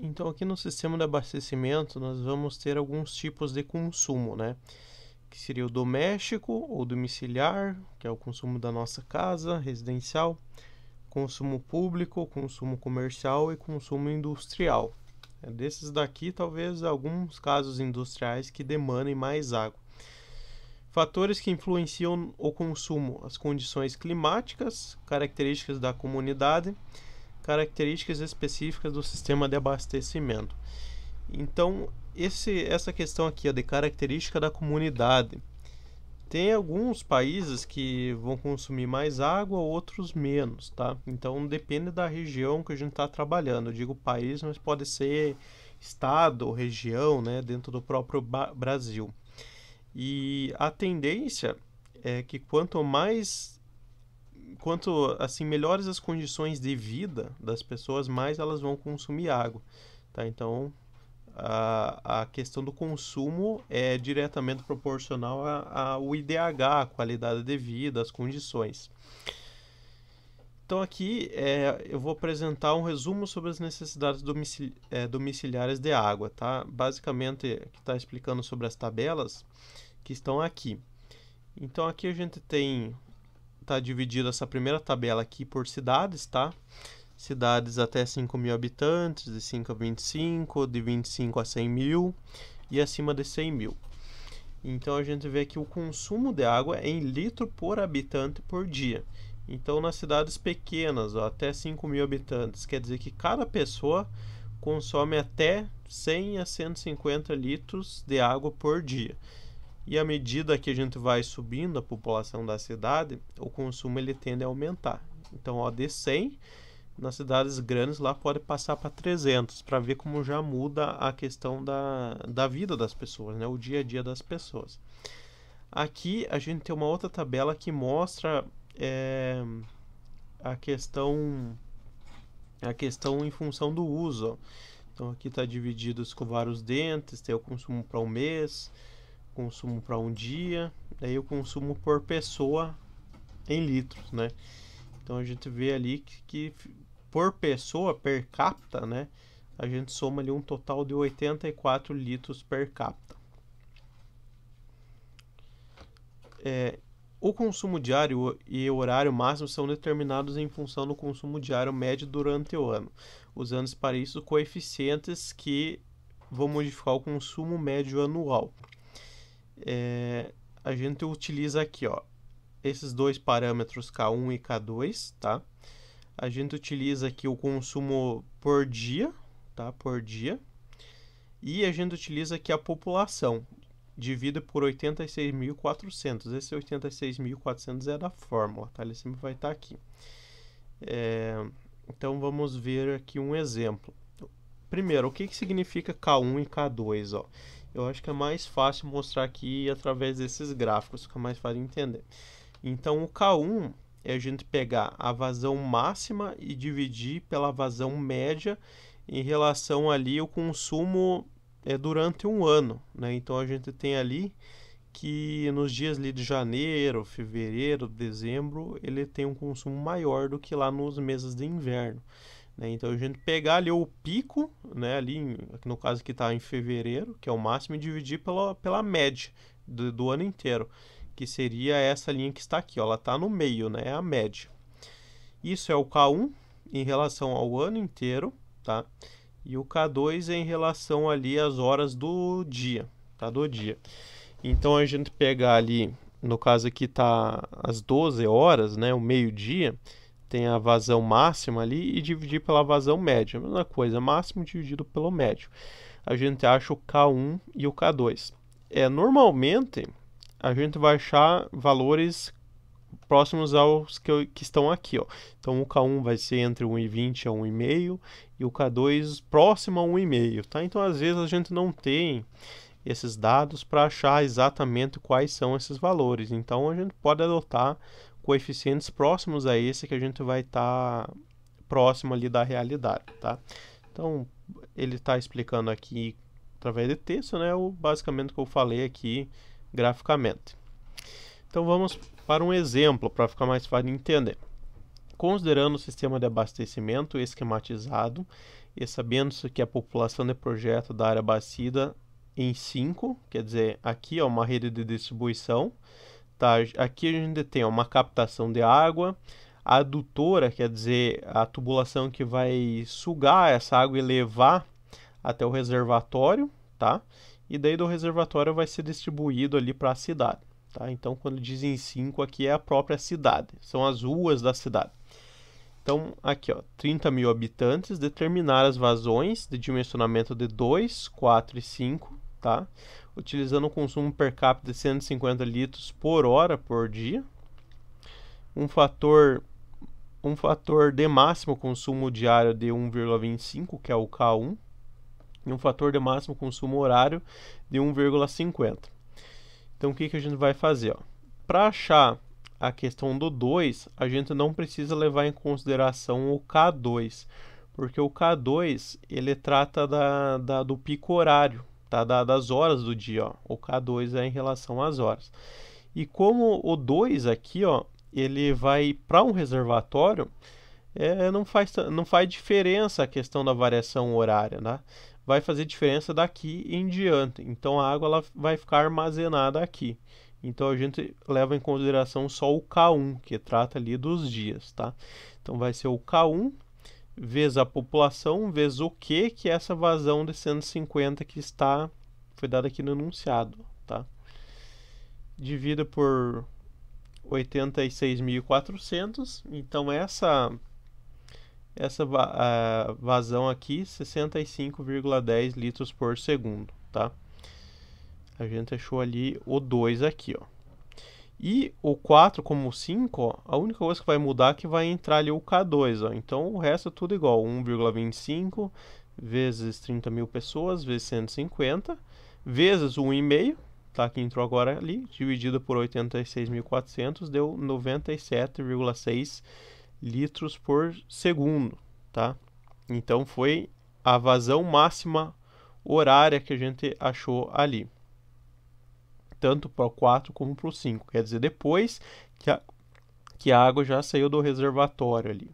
Então aqui no sistema de abastecimento nós vamos ter alguns tipos de consumo, né? Que seria o doméstico ou domiciliar, que é o consumo da nossa casa, residencial, consumo público, consumo comercial e consumo industrial. Desses daqui, talvez alguns casos industriais que demandem mais água. Fatores que influenciam o consumo: as condições climáticas, características da comunidade, características específicas do sistema de abastecimento. Então, essa questão aqui de característica da comunidade, tem alguns países que vão consumir mais água, outros menos, tá? Então depende da região que a gente está trabalhando. Eu digo país, mas pode ser estado ou região, né, dentro do próprio Brasil. E a tendência é que quanto assim melhores as condições de vida das pessoas, mais elas vão consumir água, tá? Então a questão do consumo é diretamente proporcional ao IDH, a qualidade de vida, as condições. Então aqui eu vou apresentar um resumo sobre as necessidades domiciliares de água, tá? Basicamente, que está explicando sobre as tabelas que estão aqui. Então aqui a gente está dividido essa primeira tabela aqui por cidades, tá? Cidades até 5.000 habitantes, de 5 a 25, de 25 a 100 mil e acima de 100 mil. Então a gente vê que o consumo de água é em litro por habitante por dia. Então nas cidades pequenas, até 5.000 habitantes, quer dizer que cada pessoa consome até 100 a 150 litros de água por dia. E à medida que a gente vai subindo a população da cidade, o consumo ele tende a aumentar. Então, de 100, nas cidades grandes lá pode passar para 300, para ver como já muda a questão da vida das pessoas, né? O dia a dia das pessoas. Aqui a gente tem uma outra tabela que mostra a questão em função do uso. Então aqui está dividido escovar os dentes, tem o consumo para um mês, consumo para um dia, daí o consumo por pessoa em litros, né? Então a gente vê ali que por pessoa, per capita, né, a gente soma ali um total de 84 litros per capita. O consumo diário e o horário máximo são determinados em função do consumo diário médio durante o ano, usando para isso coeficientes que vão modificar o consumo médio anual. A gente utiliza aqui, esses dois parâmetros K1 e K2, tá? A gente utiliza aqui o consumo por dia, tá? Por dia. E a gente utiliza aqui a população, divide por 86.400. Esse 86.400 é da fórmula, tá? Ele sempre vai estar aqui. Então vamos ver aqui um exemplo. Primeiro, o que significa K1 e K2, ó? Eu acho que é mais fácil mostrar aqui através desses gráficos, fica mais fácil de entender. Então o K1 é a gente pegar a vazão máxima e dividir pela vazão média em relação ali ao consumo durante um ano, né? Então a gente tem ali que nos dias ali de janeiro, fevereiro, dezembro, ele tem um consumo maior do que lá nos meses de inverno, né? Então a gente pegar ali o pico, né, ali no caso que está em fevereiro, que é o máximo, e dividir pela média do ano inteiro, que seria essa linha que está aqui, ó, ela está no meio, né, é a média. Isso é o K1 em relação ao ano inteiro, tá? E o K2 é em relação ali às horas do dia, tá? Do dia. Então a gente pegar ali, no caso aqui tá às 12 horas, né, o meio-dia, tem a vazão máxima ali e dividir pela vazão média. A mesma coisa, máximo dividido pelo médio. A gente acha o K1 e o K2. Normalmente a gente vai achar valores próximos aos que estão aqui, ó. Então o K1 vai ser entre 1,20 a 1,5 e o K2 próximo a 1,5, tá? Então às vezes a gente não tem esses dados para achar exatamente quais são esses valores. Então a gente pode adotar coeficientes próximos a esse que a gente vai estar próximo ali da realidade, tá? Então ele está explicando aqui através de texto, né, basicamente o que eu falei aqui graficamente. Então vamos para um exemplo para ficar mais fácil de entender. Considerando o sistema de abastecimento esquematizado e sabendo que a população de projeto da área abastecida em 5, quer dizer, aqui é uma rede de distribuição, tá? Aqui a gente tem uma captação de água, a adutora, quer dizer, a tubulação que vai sugar essa água e levar até o reservatório, tá? E daí do reservatório vai ser distribuído ali para a cidade, tá? Então, quando dizem 5, aqui é a própria cidade, são as ruas da cidade. Então, aqui, ó, 30 mil habitantes, determinar as vazões de dimensionamento de 2, 4 e 5, tá? Utilizando um consumo per capita de 150 litros por hora por dia. Um fator de máximo consumo diário de 1,25, que é o K1. E um fator de máximo consumo horário de 1,50. Então, o que a gente vai fazer? Para achar a questão do 2, a gente não precisa levar em consideração o K2, porque o K2 ele trata do pico horário, tá? Das horas do dia. Ó. O K2 é em relação às horas. E como o 2 aqui, ó, ele vai para um reservatório, não faz diferença a questão da variação horária, né? Vai fazer diferença daqui em diante. Então a água ela vai ficar armazenada aqui. Então a gente leva em consideração só o K1, que trata ali dos dias, tá? Então vai ser o K1 vezes a população vezes o Q, que é essa vazão de 150 que foi dada aqui no enunciado, tá? Divida por 86.400. Então essa vazão aqui, 65,10 litros por segundo, tá? A gente achou ali o 2 aqui, ó. E o 4 como o 5, ó, a única coisa que vai mudar é que vai entrar ali o K2, ó. Então o resto é tudo igual, 1,25 vezes 30 mil pessoas, vezes 150, vezes 1,5, tá? Que entrou agora ali, dividido por 86.400, deu 97,6 litros por segundo, tá? Então foi a vazão máxima horária que a gente achou ali, tanto para o 4 como para o 5, quer dizer, depois que a água já saiu do reservatório ali.